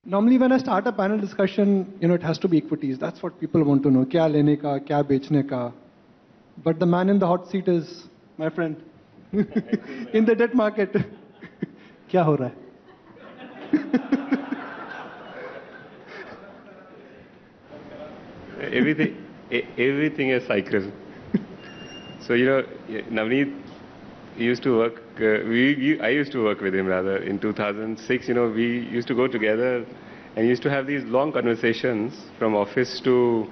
Normally when I start a panel discussion, it has to be equities. That's what people want to know. Kya lene ka, kya bechne ka. But the man in the hot seat is my friend. In the debt market. Kya ho raha hai? Everything is cycle. So, Navneet used to work, I used to work with him rather. In 2006, we used to go together and used to have these long conversations from office to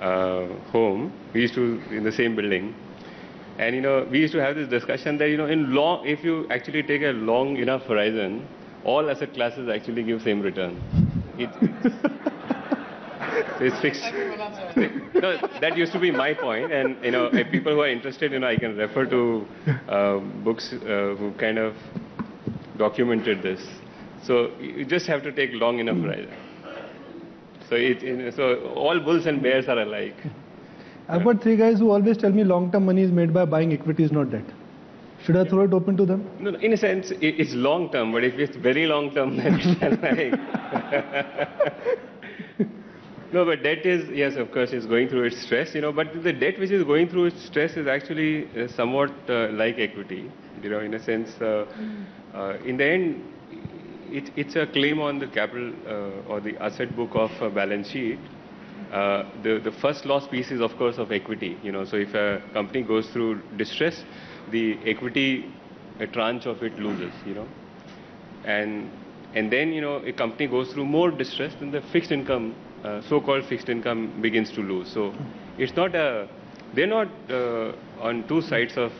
home. We used to, in the same building. And, we used to have this discussion that, if you actually take a long enough horizon, all asset classes actually give same return. It's fixed. No, that used to be my point, and if people who are interested, I can refer to books who kind of documented this. So you just have to take long enough horizon. So all bulls and bears are alike. I've got 3 guys who always tell me long-term money is made by buying equities, not debt. Should I throw it open to them? No, in a sense, it's long-term, but if it's very long-term, then it's like... No, but debt is, yes, of course, is going through its stress, but the debt which is going through its stress is actually somewhat like equity, in a sense. In the end, it's a claim on the capital or the asset book of a balance sheet. The first loss piece is, of course, of equity, so if a company goes through distress, the equity tranche of it loses, And then, a company goes through more distress, then the fixed income, so-called fixed income begins to lose. So it's not they're not on two sides of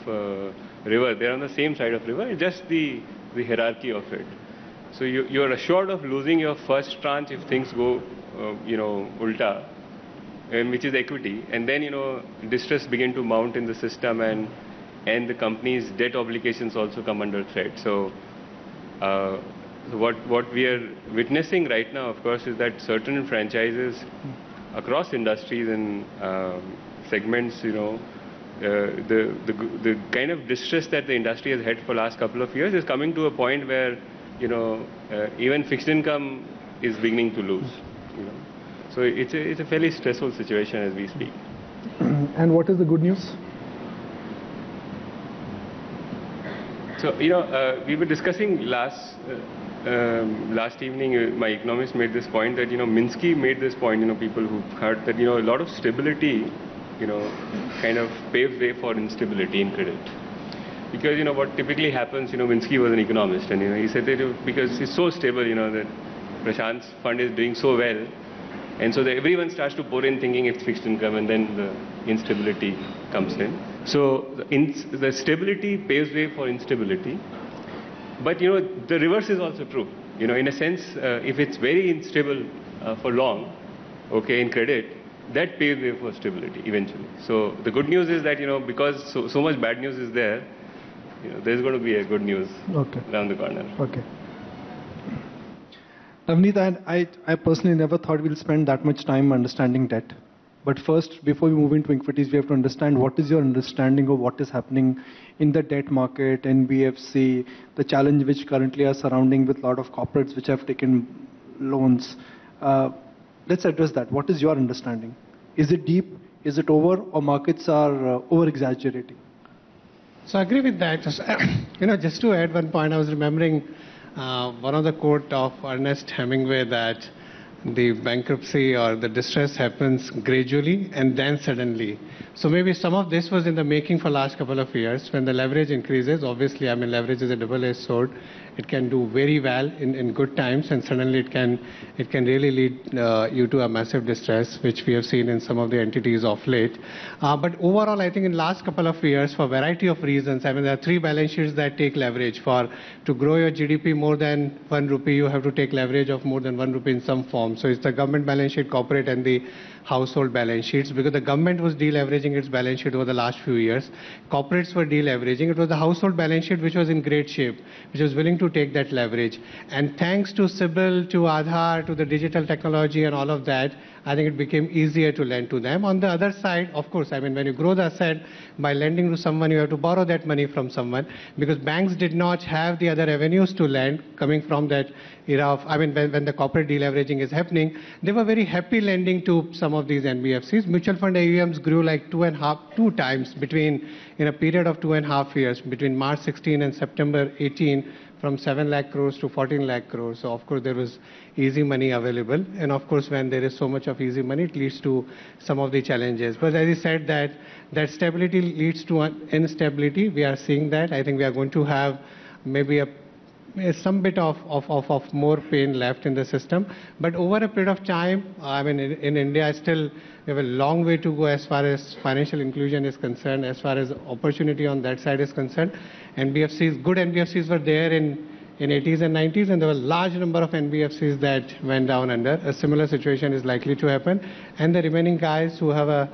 river, they're on the same side of river, it's just the hierarchy of it. So you're assured of losing your first tranche if things go, ulta, which is equity, and then, distress begin to mount in the system, and the company's debt obligations also come under threat. So what we are witnessing right now, of course, is that certain franchises across industries and segments, the kind of distress that the industry has had for the last couple of years is coming to a point where, even fixed income is beginning to lose. So it's a fairly stressful situation as we speak. And what is the good news? So, we were discussing last evening, my economist made this point that, Minsky made this point, people who heard that, a lot of stability, kind of paves way for instability in credit. Because, what typically happens, Minsky was an economist, and, he said that because it's so stable, that Prashant's fund is doing so well, and so everyone starts to pour in thinking it's fixed income, and then the instability comes in. So the stability paves way for instability. But, the reverse is also true. In a sense, if it's very unstable for long, okay, in credit, that paves way for stability eventually. So the good news is that, because so much bad news is there, there's going to be a good news around the corner. Okay. Navneet, I personally never thought we'll spend that much time understanding debt. But first, before we move into equities, we have to understand what is your understanding of what is happening in the debt market, NBFC, the challenge which currently are surrounding with a lot of corporates which have taken loans. Let's address that. What is your understanding? Is it deep? Is it over? Or markets are over-exaggerating? So I agree with that. Just to add one point, I was remembering one of the quote of Ernest Hemingway that the bankruptcy or the distress happens gradually and then suddenly. So maybe some of this was in the making for last couple of years. When the leverage increases, obviously, leverage is a double-edged sword. It can do very well in good times, and suddenly it can really lead you to a massive distress, which we have seen in some of the entities of late. But overall, I think in last couple of years, for a variety of reasons, there are 3 balance sheets that take leverage. To grow your GDP more than 1 rupee, you have to take leverage of more than 1 rupee in some form. So it's the government balance sheet, corporate, and the household balance sheets, because the government was deleveraging its balance sheet over the last few years. Corporates were deleveraging. It was the household balance sheet which was in great shape, which was willing to take that leverage. And thanks to CIBIL, to Aadhaar, to the digital technology and all of that, I think it became easier to lend to them. On the other side, of course, I mean, when you grow the asset by lending to someone, you have to borrow that money from someone, because banks did not have the other avenues to lend coming from that era of, I mean, when the corporate deleveraging is happening, they were very happy lending to some of these NBFCs. Mutual fund AUMs grew like two times in a period of 2.5 years, between March 16 and September 18, from 7 lakh crores to 14 lakh crores. So of course there was easy money available. And of course when there is so much of easy money, it leads to some of the challenges. But as I said, that stability leads to instability. We are seeing that. I think we are going to have maybe some bit of more pain left in the system. But over a period of time, I mean, in India, still we have a long way to go as far as financial inclusion is concerned, as far as opportunity on that side is concerned. NBFCs, good NBFCs were there in 80s and 90s, and there were a large number of NBFCs that went down under. A similar situation is likely to happen. And the remaining guys who have a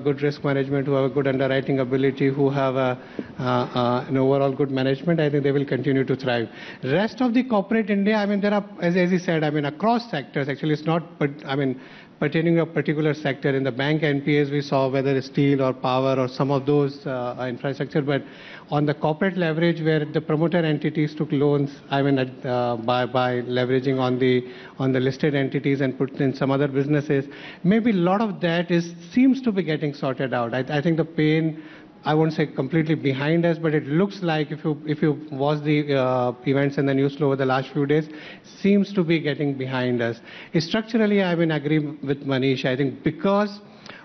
good risk management, who have a good underwriting ability, who have an overall good management, I think they will continue to thrive. Rest of the corporate India, I mean, there are, as you said, I mean, across sectors, actually it's not, but I mean, pertaining to a particular sector. In the bank NPAs we saw, whether it's steel or power or some of those infrastructure, but on the corporate leverage where the promoter entities took loans, I mean, by leveraging on the listed entities and put in some other businesses, maybe a lot of that seems to be getting sorted out. I think the pain, I won't say completely behind us, but it looks like if you watch the events in the news flow over the last few days, seems to be getting behind us. Structurally, I mean, agree with Maneesh. I think because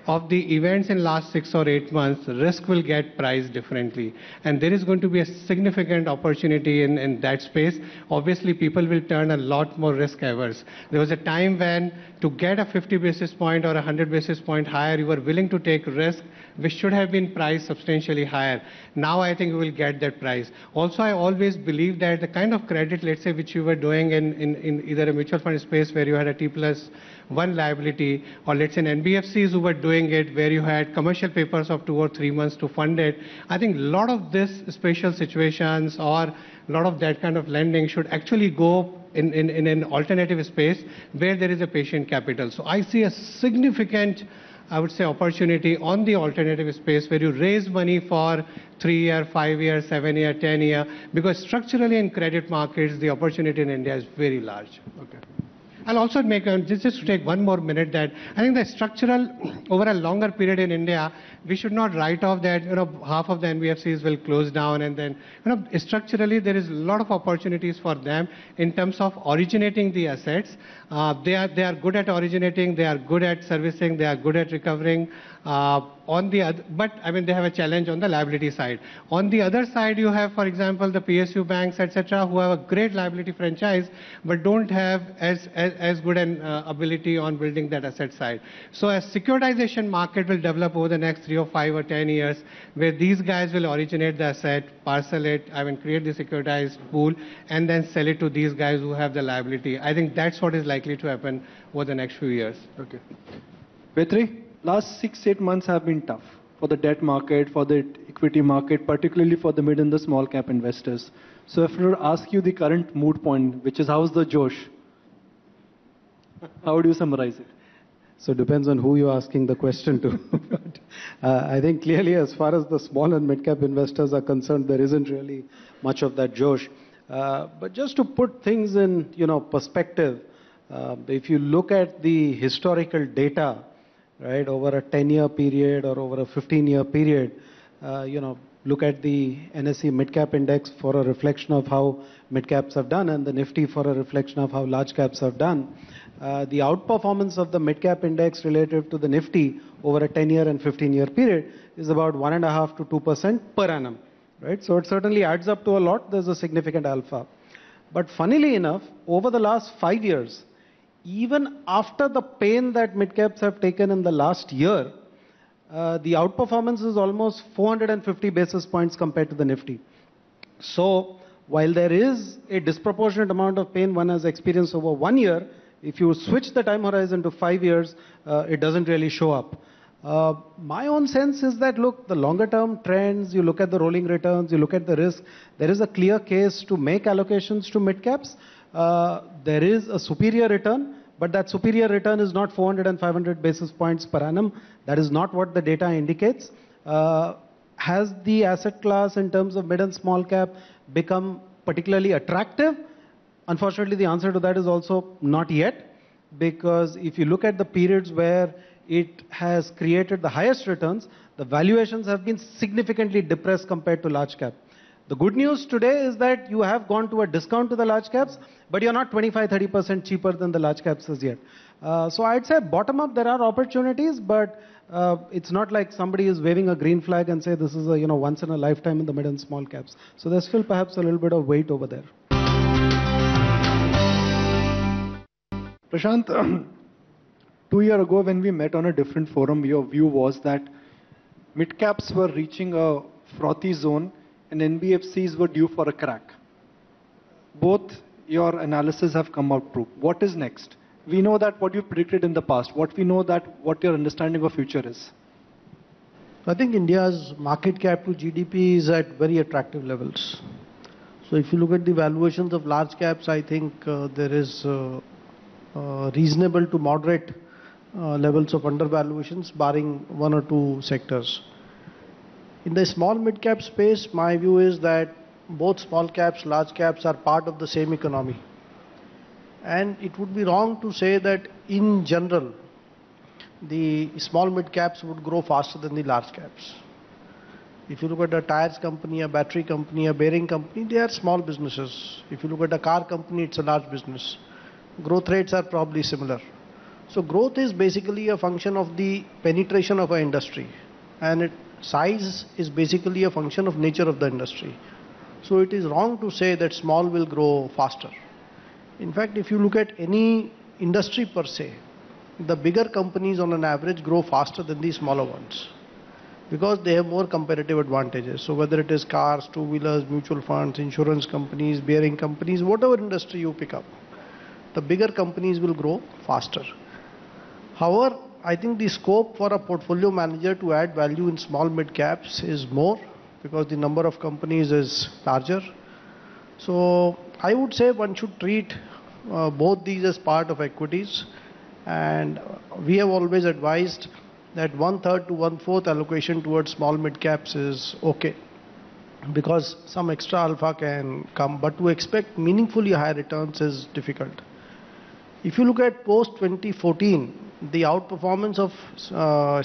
of the events in last 6 or 8 months, risk will get priced differently. And there is going to be a significant opportunity in that space. Obviously, people will turn a lot more risk averse. There was a time when to get a 50 basis point or a 100 basis point higher, you were willing to take risk, which should have been priced substantially higher. Now I think we will get that price. Also, I always believe that the kind of credit, let's say, which you were doing in either a mutual fund space where you had a T+1 liability, or let's say in NBFCs who were doing it where you had commercial papers of 2 or 3 months to fund it. I think a lot of this special situations or a lot of that kind of lending should actually go in an alternative space where there is a patient capital. So I see a significant, I would say, opportunity on the alternative space where you raise money for 3-year, 5-year, 7-year, 10-year, because structurally in credit markets, the opportunity in India is very large. Okay. I'll also make, just to take one more minute, that I think the structural, over a longer period in India, we should not write off that, half of the NBFCs will close down, and then, structurally there is a lot of opportunities for them in terms of originating the assets. They are good at originating, they are good at servicing, they are good at recovering. But I mean, they have a challenge on the liability side. On the other side, you have, for example, the PSU banks, etc., who have a great liability franchise, but don't have as good an ability on building that asset side. So a securitization market will develop over the next 3 or 5 or 10 years, where these guys will originate the asset, parcel it, I mean, create the securitized pool, and then sell it to these guys who have the liability. I think that's what is likely to happen over the next few years. Okay. Vetri? Last 6-8 months have been tough for the debt market, for the equity market, particularly for the mid and the small cap investors. So if I were to ask you the current mood point, which is how's the Josh? How would you summarize it? So it depends on who you're asking the question to. But, I think clearly as far as the small and mid cap investors are concerned, there isn't really much of that Josh. But just to put things in perspective, if you look at the historical data, right, over a 10-year period or over a 15-year period, look at the NSE mid-cap index for a reflection of how mid-caps have done, and the Nifty for a reflection of how large caps have done. The outperformance of the mid-cap index relative to the Nifty over a 10-year and 15-year period is about 1.5% to 2% per annum, right? So it certainly adds up to a lot. There's a significant alpha. But funnily enough, over the last 5 years, even after the pain that mid-caps have taken in the last year, the outperformance is almost 450 basis points compared to the Nifty. So while there is a disproportionate amount of pain one has experienced over 1 year, If you switch the time horizon to 5 years, it doesn't really show up. My own sense is that, look, the longer term trends, you look at the rolling returns, you look at the risk, there is a clear case to make allocations to mid caps. There is a superior return, but that superior return is not 400 and 500 basis points per annum. That is not what the data indicates. Has the asset class in terms of mid and small cap become particularly attractive? Unfortunately, the answer to that is also not yet, because if you look at the periods where it has created the highest returns, the valuations have been significantly depressed compared to large cap. The good news today is that you have gone to a discount to the large caps, but you're not 25-30% cheaper than the large caps as yet. So I'd say bottom up there are opportunities, but it's not like somebody is waving a green flag and say this is a once in a lifetime in the mid and small caps. So there's still perhaps a little bit of weight over there. Prashant, 2 years ago when we met on a different forum, your view was that mid caps were reaching a frothy zone and NBFCs were due for a crack. Both your analysis have come out true. What is next? We know that what you predicted in the past. What we know that what your understanding of future is. I think India's market cap to GDP is at very attractive levels. So if you look at the valuations of large caps, I think there is reasonable to moderate levels of undervaluations, barring one or two sectors. In the small mid-cap space, my view is that both small caps, large caps are part of the same economy. And it would be wrong to say that in general, the small mid-caps would grow faster than the large caps. If you look at a tires company, a battery company, a bearing company, they are small businesses. If you look at a car company, it's a large business. Growth rates are probably similar. So growth is basically a function of the penetration of an industry, and size is basically a function of nature of the industry. So it is wrong to say that small will grow faster. In fact, if you look at any industry per se, the bigger companies on an average grow faster than the smaller ones because they have more competitive advantages. So whether it is cars, two-wheelers, mutual funds, insurance companies, bearing companies, whatever industry you pick up, the bigger companies will grow faster. However, I think the scope for a portfolio manager to add value in small mid caps is more because the number of companies is larger. So I would say one should treat both these as part of equities, and we have always advised that 1/3 to 1/4 allocation towards small mid caps is okay because some extra alpha can come, but to expect meaningfully higher returns is difficult. If you look at post 2014, the outperformance of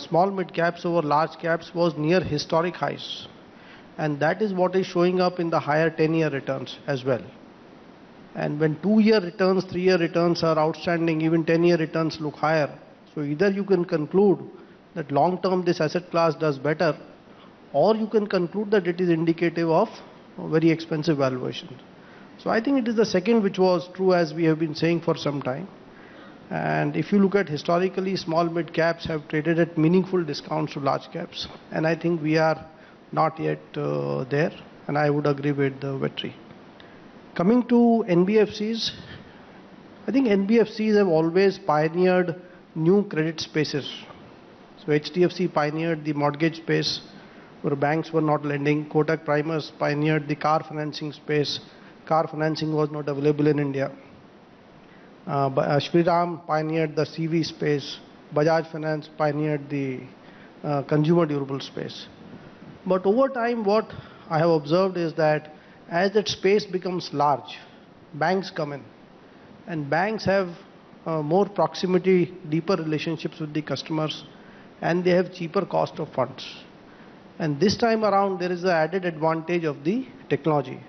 small mid caps over large caps was near historic highs, and that is what is showing up in the higher 10-year returns as well. And when 2-year returns, 3-year returns are outstanding, even 10-year returns look higher. So either you can conclude that long term this asset class does better, or you can conclude that it is indicative of very expensive valuation. So I think it is the second which was true, as we have been saying for some time. And if you look at historically, small mid caps have traded at meaningful discounts to large caps, and I think we are not yet there, and I would agree with Vetri. Coming to NBFCs, I think NBFCs have always pioneered new credit spaces. So HDFC pioneered the mortgage space where banks were not lending. Kotak Primus pioneered the car financing space. Car financing was not available in India. Shriram pioneered the CV space. Bajaj Finance pioneered the consumer durable space. But over time, what I have observed is that as that space becomes large, banks come in, and banks have more proximity, deeper relationships with the customers, and they have cheaper cost of funds. And this time around, there is the added advantage of the technology.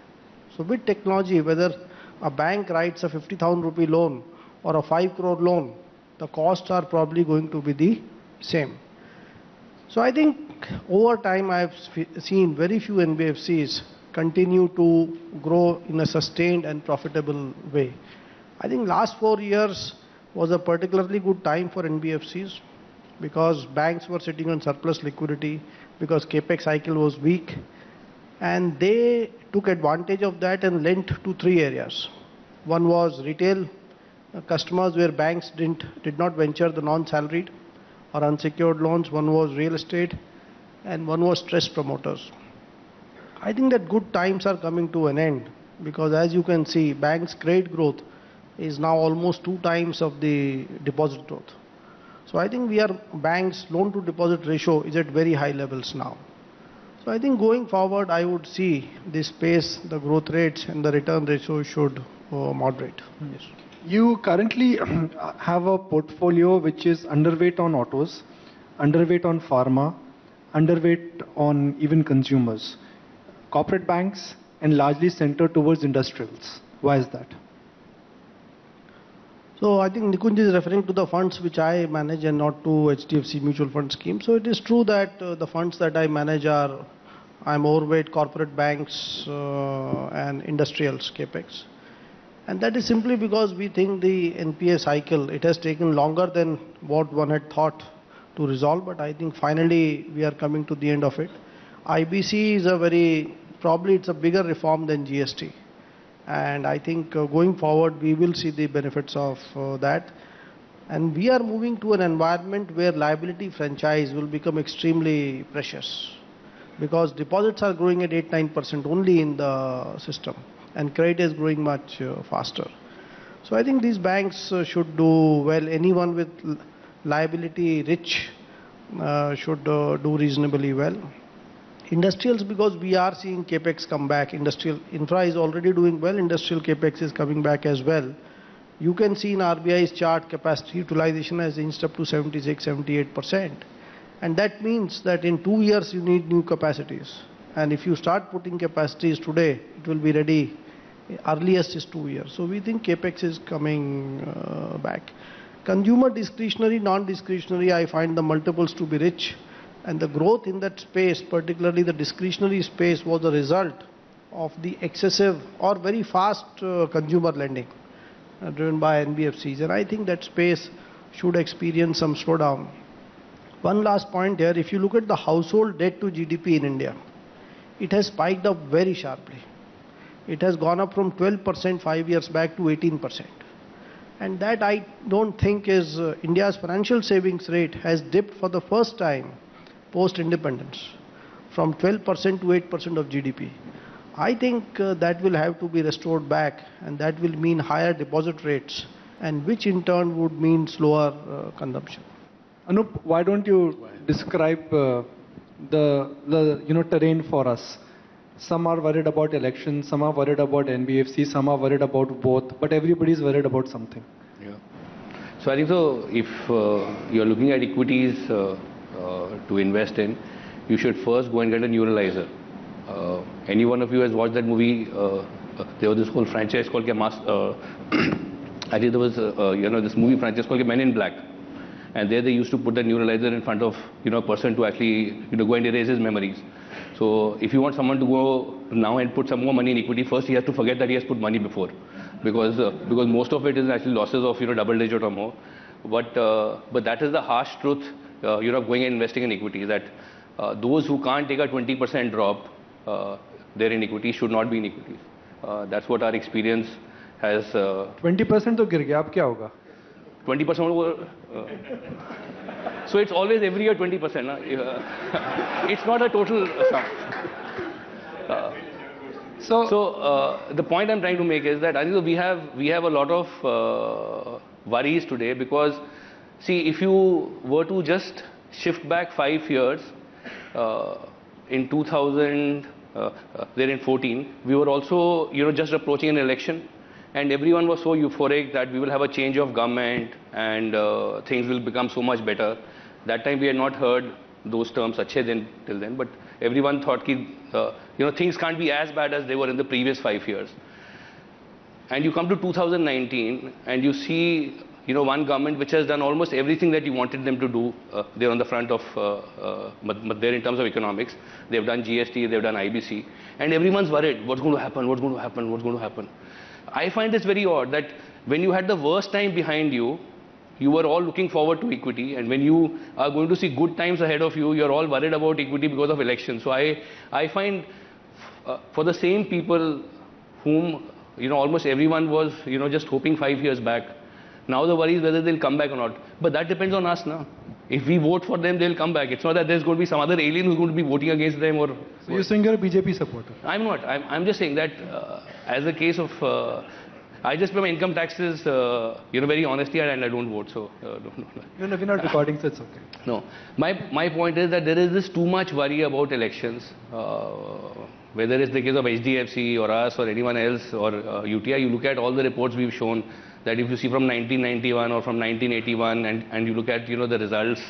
So with technology, whether a bank writes a 50,000 rupee loan or a 5 crore loan, the costs are probably going to be the same. So I think over time I have seen very few NBFCs continue to grow in a sustained and profitable way. I think last 4 years was a particularly good time for NBFCs because banks were sitting on surplus liquidity, because capex cycle was weak, and they took advantage of that and lent to 3 areas. One was retail, customers where banks did not venture the non-salaried or unsecured loans. One was real estate and one was stressed promoters. I think that good times are coming to an end, because as you can see, banks' credit growth is now almost 2 times of the deposit growth. So I think banks' loan to deposit ratio is at very high levels now. So I think going forward, I would see this pace, the growth rates and the return ratio should moderate. Yes. You currently have a portfolio which is underweight on autos, underweight on pharma, underweight on even consumers, corporate banks, and largely centered towards industrials. Why is that? So I think Nikunj is referring to the funds which I manage and not to HDFC mutual fund scheme. So it is true that the funds that I manage I'm overweight corporate banks and industrials capex. And that is simply because we think the NPA cycle, it has taken longer than what one had thought to resolve, but I think finally we are coming to the end of it. IBC is probably it's a bigger reform than GST. And I think going forward, we will see the benefits of that. And we are moving to an environment where liability franchise will become extremely precious, because deposits are growing at 8-9% only in the system, and credit is growing much faster. So I think these banks should do well. Anyone with liability rich should do reasonably well. Industrials, because we are seeing capex come back. Industrial infra is already doing well. Industrial capex is coming back as well. You can see in RBI's chart, capacity utilization has inched up to 76-78%. And that means that in 2 years you need new capacities. And if you start putting capacities today, it will be ready earliest is 2 years. So we think capex is coming back. Consumer discretionary, non-discretionary, I find the multiples to be rich. And the growth in that space, particularly the discretionary space, was a result of the excessive or very fast consumer lending driven by NBFCs. And I think that space should experience some slowdown. One last point here, if you look at the household debt to GDP in India, it has spiked up very sharply. It has gone up from 12% 5 years back to 18%. And that I don't think is India's financial savings rate has dipped for the first time post-independence from 12% to 8% of GDP. I think that will have to be restored back, and that will mean higher deposit rates, and which in turn would mean slower consumption. Anoop, why don't you describe the terrain for us? Some are worried about elections, some are worried about NBFC, some are worried about both, but everybody is worried about something. Yeah. So I think so. If you're looking at equities to invest in, you should first go and get a neuralizer. Any one of you has watched that movie? There was this whole franchise called I think there was this movie franchise called Men in Black, and there they used to put the neuralizer in front of a person to actually go and erase his memories. So if you want someone to go now and put some more money in equity, first he has to forget that he has put money before, because most of it is actually losses of double digit or more. But that is the harsh truth. Going and investing in equity, that those who can't take a 20% drop there in equity should not be in equities. That's what our experience has. 20% तो गिर गया, अब क्या होगा? 20% so it's always every year 20%. It's not a total sum. So the point I'm trying to make is that I think we have a lot of worries today, because see, if you were to just shift back 5 years, in 2014, we were also, just approaching an election, and everyone was so euphoric that we will have a change of government and things will become so much better. That time we had not heard those terms till then, but everyone thought things can't be as bad as they were in the previous 5 years. And you come to 2019 and you see one government which has done almost everything that you wanted them to do. They're on the front of, there in terms of economics. They've done GST, they've done IBC, and everyone's worried. What's going to happen? What's going to happen? What's going to happen? I find this very odd that when you had the worst time behind you, you were all looking forward to equity, and when you are going to see good times ahead of you, you're all worried about equity because of elections. So I find for the same people whom almost everyone was just hoping 5 years back, Now the worry is whether they'll come back or not. But that depends on us now. If we vote for them, they'll come back. It's not that there's going to be some other alien who's going to be voting against them or... So you're saying you're a BJP supporter? I'm not. I'm just saying that as a case of... I just pay my income taxes, very honestly, and I don't vote, so... We're not recording, so it's okay. No. My point is that there is this too much worry about elections. Whether it's the case of HDFC or us or anyone else or UTI, you look at all the reports we've shown that if you see from 1991 or from 1981 and you look at the results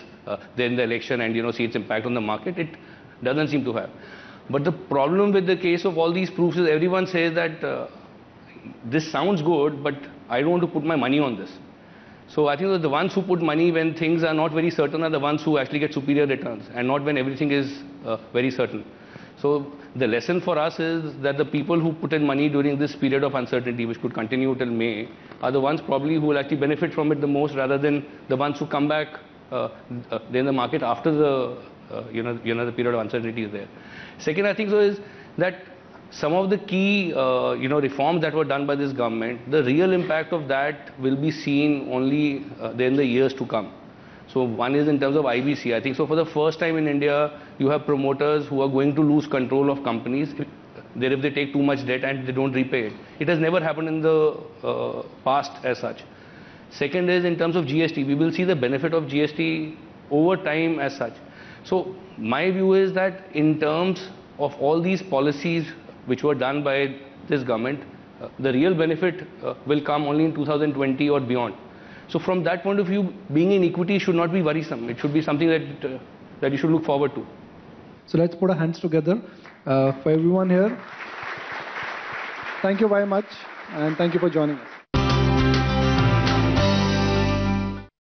then the election and see its impact on the market, it doesn't seem to have. But the problem with the case of all these proofs is everyone says that this sounds good, but I don't want to put my money on this. So I think that the ones who put money when things are not very certain are the ones who actually get superior returns and not when everything is very certain. So the lesson for us is that the people who put in money during this period of uncertainty, which could continue till May, are the ones probably who will actually benefit from it the most, rather than the ones who come back in the market after the the period of uncertainty is there. Second, I think so is that some of the key reforms that were done by this government, the real impact of that will be seen only in the years to come. So one is in terms of IBC. I think so for the first time in India, you have promoters who are going to lose control of companies if they take too much debt and they don't repay it. It has never happened in the past as such. Second is in terms of GST. We will see the benefit of GST over time as such. So my view is that in terms of all these policies which were done by this government, the real benefit will come only in 2020 or beyond. So from that point of view, being in equity should not be worrisome. It should be something that you should look forward to. So let's put our hands together for everyone here. Thank you very much, and thank you for joining us.